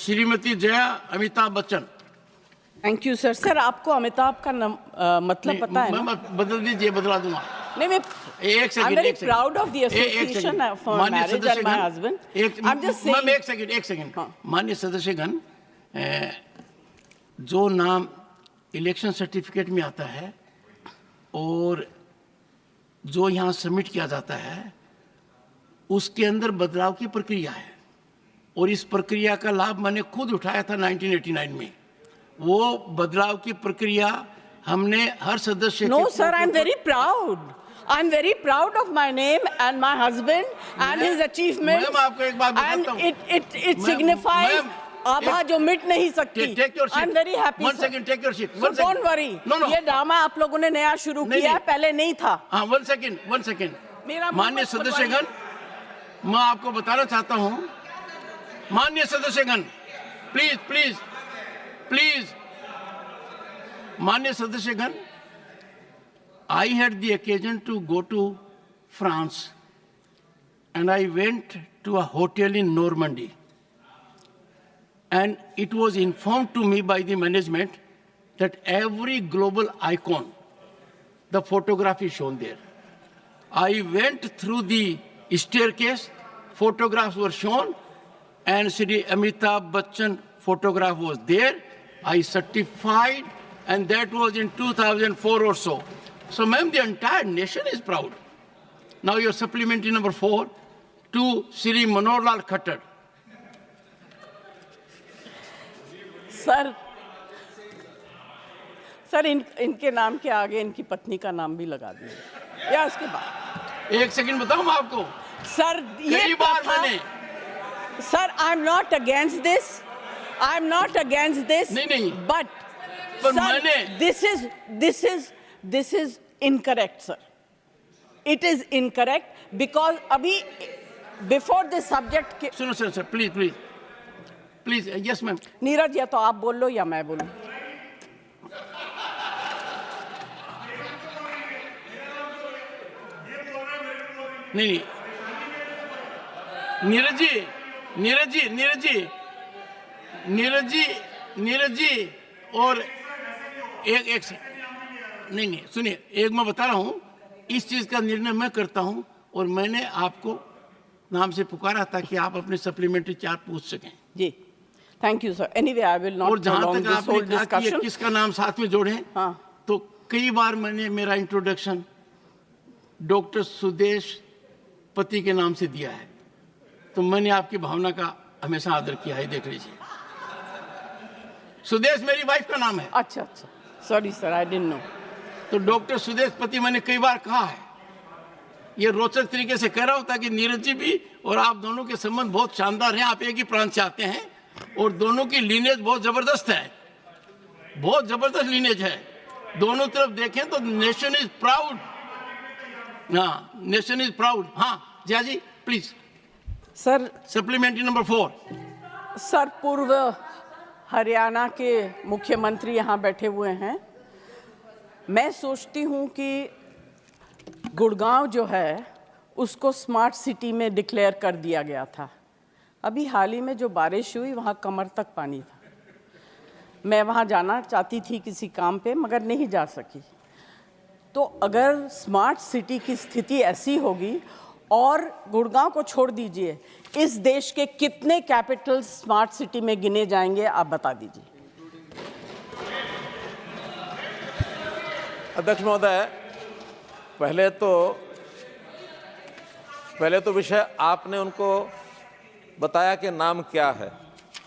Shrimati Jaya Amitabh Bachchan. Thank you sir. Sir आपको अमिताभ का मतलब पता है ना? बदल दीजिए, बदला दूंगा। नहीं, मैं एक second, I'm very proud of the association for marriage and my husband. I'm just saying. एक सेकंड। माननीय सदस्यगण, जो नाम इलेक्शन सर्टिफिकेट में आता है और जो यहाँ सबमिट किया जाता है उसके अंदर बदलाव की प्रक्रिया है, और इस प्रक्रिया का लाभ मैंने खुद उठाया था 1989 में। वो बदलाव की प्रक्रिया हमने हर सदस्य No sir, I'm very proud. I'm very proud of my name and my husband and his achievements. Ma'am, आपको एक बात बताता हूँ। And it signifies आभा जो मिट नहीं सकती। I'm very happy. One second, take your seat. So don't worry. No. ये ड्रामा आप लोगों ने नया शुरू किया है, पहले नहीं था। हाँ, one second. माननीय सदस्यगण, मैं आपको बताना चाहता हूँ, माननीय सदस्यगण, प्लीज, माननीय सदस्यगण, I had the occasion to go to France and I went to a hotel in Normandy, and it was informed to me by the management that every global icon, the photograph is shown there. I went through the staircase, photographs were shown, and Shri Amitabh Bachchan photograph was there. I certified, and that was in 2004 or so. So, ma'am, the entire nation is proud. Now, your supplementary number 4 to Shri Manohar Lal Khattar. Sir इनके नाम के आगे इनकी पत्नी का नाम भी लगा दीजिए या उसके बाद। एक सेकंड बताऊं मैं आपको। सर ये बार मैंने sir I am not against this नहीं बट मैंने this is incorrect sir. It is incorrect because अभी before this subject सुनो sir please yes ma'am. Neeraj, या तो आप बोल लो या मैं बोलूं। नहीं नीरज जी और एक नहीं सुनिए, एक मैं बता रहा हूं, इस चीज का निर्णय मैं करता हूं और मैंने आपको नाम से पुकारा ताकि आप अपने सप्लीमेंट्री चार्ट पूछ सकें। जी, thank you sir. Anyway I will not. और जहां तक आपने कहा कि किसका नाम साथ में जोड़े, तो कई बार मैंने मेरा इंट्रोडक्शन डॉक्टर सुदेश पति के नाम से दिया है, तो मैंने आपकी भावना का हमेशा आदर किया है। देख लीजिए, सुदेश मेरी वाइफ का नाम है। अच्छा, sorry sir, I didn't know. तो डॉक्टर सुदेश पति मैंने कई बार कहा है। ये रोचक तरीके से कह रहा हूं ताकि नीरज जी भी और आप दोनों के संबंध बहुत शानदार हैं। आप एक ही प्रांत से आते हैं और दोनों की लीनेज बहुत जबरदस्त है, बहुत जबरदस्त लीनेज है। दोनों तरफ देखें तो nation is proud. Nation is proud. हाँ Jaya ji please. Sir supplementary number 4। Sir, पूर्व हरियाणा के मुख्यमंत्री यहाँ बैठे हुए हैं। मैं सोचती हूँ कि गुड़गांव जो है उसको स्मार्ट सिटी में डिक्लेयर कर दिया गया था। अभी हाल ही में जो बारिश हुई वहाँ कमर तक पानी था। मैं वहाँ जाना चाहती थी किसी काम पे, मगर नहीं जा सकी। तो अगर स्मार्ट सिटी की स्थिति ऐसी होगी, और गुड़गांव को छोड़ दीजिए, इस देश के कितने कैपिटल स्मार्ट सिटी में गिने जाएंगे, आप बता दीजिए। अध्यक्ष महोदय, पहले तो विषय आपने उनको बताया कि नाम क्या है,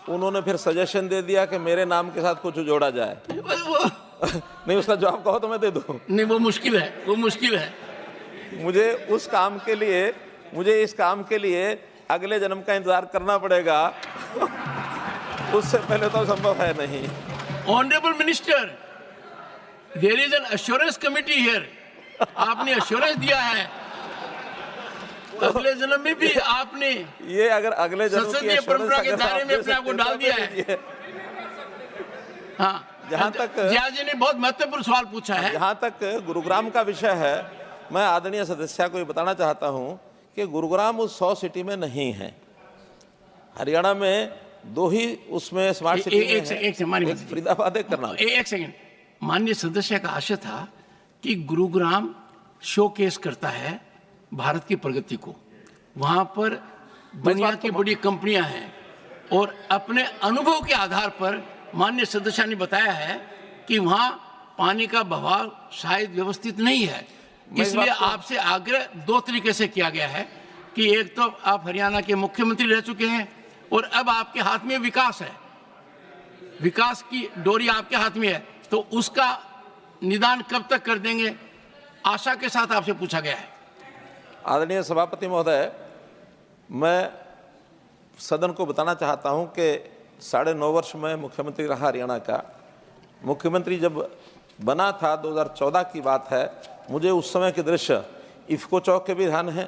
उन्होंने फिर सजेशन दे दिया कि मेरे नाम के साथ कुछ जोड़ा जाए। नहीं, उसका जवाब कहो तो मैं दे दूं। नहीं, वो मुश्किल है। मुझे इस काम के लिए अगले जन्म का इंतजार करना पड़ेगा। उससे पहले तो संभव है नहीं। Honourable minister, there is an assurance committee here. आपने एश्योरेंस दिया है, अगले जन्म में भी आपने ये अगर अगले जन्म संसदीय परंपरा के दायरे में अपने आप को डाल दिया है। हाँ, जहाँ तक जिया जी ने बहुत महत्वपूर्ण सवाल पूछा है। जहाँ तक गुरुग्राम का विषय है, मैं आदरणीय सदस्य को ये बताना चाहता हूँ कि गुरुग्राम उस 100 सिटी में नहीं है। हरियाणा में दो ही उसमें स्मार्ट सिटी में है। एक एक फरीदाबाद, एक करनाल। एक सेकंड, माननीय सदस्य का आशय था कि गुरुग्राम शोकेस करता है भारत की प्रगति को। वहां पर दुनिया की बड़ी कंपनियां हैं और अपने अनुभव के आधार पर माननीय सदस्य ने बताया है कि वहां पानी का बहाव शायद व्यवस्थित नहीं है। इसलिए आपसे आग्रह दो तरीके से किया गया है कि एक तो आप हरियाणा के मुख्यमंत्री रह चुके हैं और अब आपके हाथ में विकास है, विकास की डोरी आपके हाथ में है, तो उसका निदान कब तक कर देंगे, आशा के साथ आपसे पूछा गया है। आदरणीय सभापति महोदय, मैं सदन को बताना चाहता हूं कि 9.5 वर्ष में मुख्यमंत्री रहा हरियाणा का। मुख्यमंत्री जब बना था 2014 की बात है, मुझे उस समय के दृश्य इफ्को चौक के भी ध्यान है,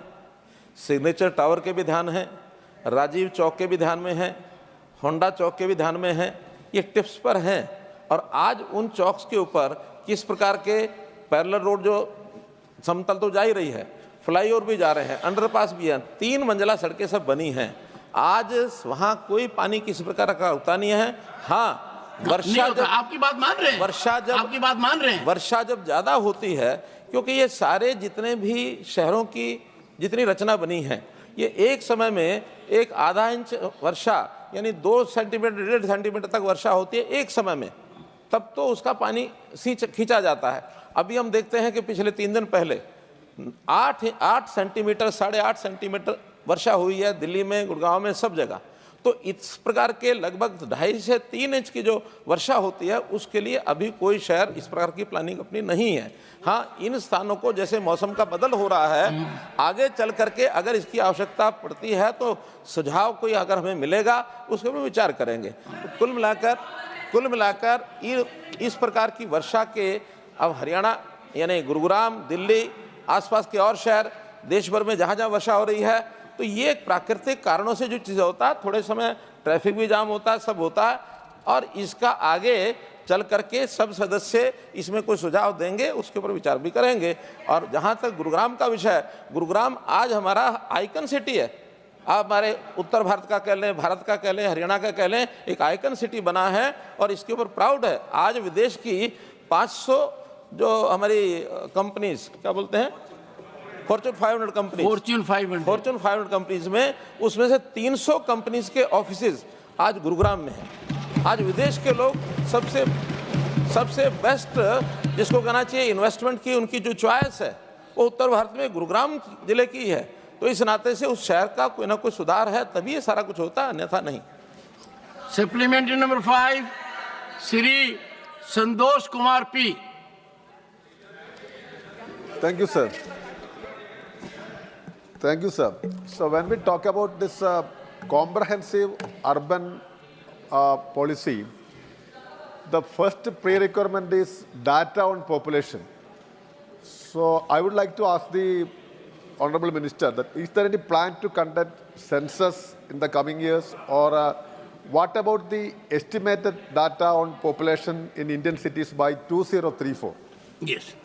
सिग्नेचर टावर के भी ध्यान है, राजीव चौक के भी ध्यान में है, होंडा चौक के भी ध्यान में है। ये टिप्स पर हैं और आज उन चौक्स के ऊपर किस प्रकार के पैरेलल रोड, जो समतल तो जा ही रही है, फ्लाईओवर भी जा रहे हैं, अंडरपास भी है, 3 मंजिला सड़कें सब बनी हैं। आज वहाँ कोई पानी किसी प्रकार का होता नहीं है। हाँ, वर्षा जब, आपकी बात मान रहे हैं, वर्षा जब, आपकी बात मान रहे हैं, वर्षा जब ज्यादा होती है, क्योंकि ये सारे जितने भी शहरों की जितनी रचना बनी है, ये एक समय में एक आधा इंच वर्षा यानी 2 सेंटीमीटर 1.5 सेंटीमीटर तक वर्षा होती है एक समय में, तब तो उसका पानी खींचा जाता है। अभी हम देखते हैं कि पिछले 3 दिन पहले 8 सेंटीमीटर 8.5 सेंटीमीटर वर्षा हुई है दिल्ली में, गुड़गांव में, सब जगह। तो इस प्रकार के लगभग 2.5 से 3 इंच की जो वर्षा होती है, उसके लिए अभी कोई शहर इस प्रकार की प्लानिंग अपनी नहीं है। हाँ, इन स्थानों को जैसे मौसम का बदल हो रहा है, आगे चल करके अगर इसकी आवश्यकता पड़ती है तो सुझाव कोई अगर हमें मिलेगा उसके ऊपर विचार करेंगे। तो कुल मिलाकर इस प्रकार की वर्षा के अब हरियाणा यानी गुरुग्राम, दिल्ली, आसपास के और शहर, देश भर में जहाँ जहाँ वर्षा हो रही है, तो ये प्राकृतिक कारणों से जो चीज़ होता है, थोड़े समय ट्रैफिक भी जाम होता है, सब होता है, और इसका आगे चल करके सब सदस्य इसमें कोई सुझाव देंगे, उसके ऊपर विचार भी करेंगे। और जहाँ तक गुरुग्राम का विषय, गुरुग्राम आज हमारा आइकन सिटी है। आप हमारे उत्तर भारत का कह लें, भारत का कह लें, हरियाणा का कह लें, एक आइकन सिटी बना है और इसके ऊपर प्राउड है। आज विदेश की 500 जो हमारी कंपनीज, क्या बोलते हैं, फॉर्च्यून 500 कंपनी, फॉर्च्यून 500 कंपनीज में, उसमें से 300 कंपनीज के ऑफिसेज आज गुरुग्राम में हैं। आज विदेश के लोग सबसे बेस्ट जिसको कहना चाहिए इन्वेस्टमेंट की उनकी जो चॉइस है, वो उत्तर भारत में गुरुग्राम जिले की है। तो इस नाते से उस शहर का कोई ना कोई सुधार है, तभी ये सारा कुछ होता है, अन्यथा नहीं। Supplementary number 5, Shri Santosh Kumar P. Thank you, sir. Thank you, sir. So when we talk about this comprehensive urban policy, the first prerequirement is data on population. So I would like to ask the Honorable Minister that is there any plan to conduct census in the coming years, or what about the estimated data on population in Indian cities by 2034? Yes.